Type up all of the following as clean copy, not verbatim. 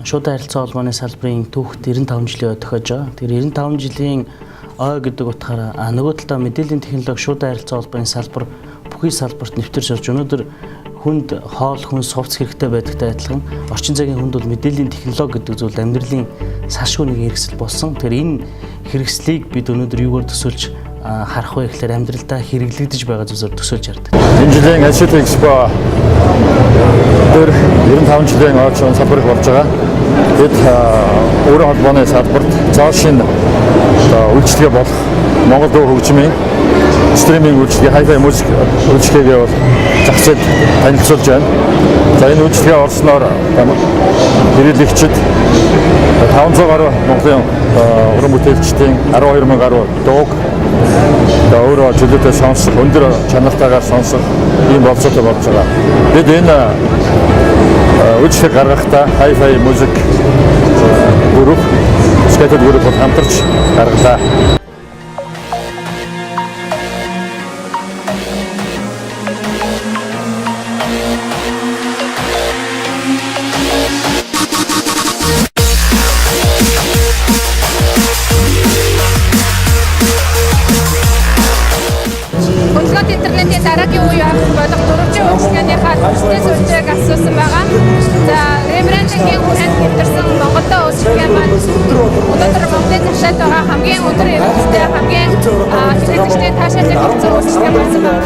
Шуудаа харилцаа холбооны салбарын түүхт 95 жилийн ой тохиож байгаа. Тэгэхээр 95 жилийн ой гэдэг утгаараа нөгөө талдаа мэдээллийн технологи шуудаа харилцаа холбооны салбар бүхий салбарт нэвтэрч орж өнөөдөр хүнд хоол хүнс хувцс хэрэгтэй байдагтай адилхан орчин цагийн хүнд бол мэдээллийн технологи гэдэг зүйл амьдралын салшгүй нэг хэрэгсэл болсон. Тэгэхээр энэ хэрэгслийг бид өнөөдөр юугаар төсөөлж харах вэ гэхээр амьдралдаа хэрэглэгдэж байгаа зүйлсээр төсөөлж хардаг. Энэ жилийн Ашид Экспо дээр 95 жилийн орчин салбарыг болж байгаа. Бид өөрийн холбооны салбарт цаашийн үйлчлэгээ болох Монгол дуу хөгжмийн стриминг үйлчлэгээ, хай-фай музик үйлчлэгээ бол зах зээлд танилцуулж байна. За энэ үйлчлэгээ орсноор хэрэглэгчид 500 гаруй Монголын уран бүтээлчдийн 12,000 гаруй дууг өөрөө чөлөөтэй сонсох, өндөр чанартайгаар сонсох ийм болцоотой болж байгаа. Бид энэ үйлчлэг гаргахдаа хай-фай музик групп, скетед групп хамтарч гаргалаа. Интернетийн дараагийн үе болох 4G үйлчилгээнийхаа төстэй сүлжээг асуусан байгаа. За, ребрендингийн хүрээнд хэвтэрсэн Монголдо үйлчилгээ маань өнөөдөр Монголын туршид байгаа хамгийн өндөр эрхтэй хамгийн хэрэглэгчдийн таашаалыг өгсөн үйлчилгээ болсон байна.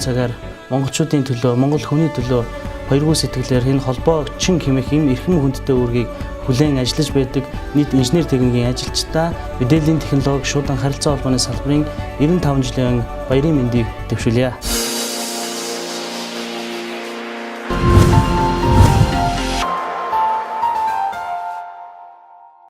цагаар монголчуудын төлөө, монгол хүний төлөө хоёргүй сэтгэлээр энэ холбоогчин хэмээх юм эрхэм хүндтэй үүргийг хүлээн ажиллаж байдаг нийт инженер техникийн ажилчдаа мэдээллийн технологи шуудан харилцаа холбооны салбарын 95 жилийн баярын мэндийг дэвшүүлье.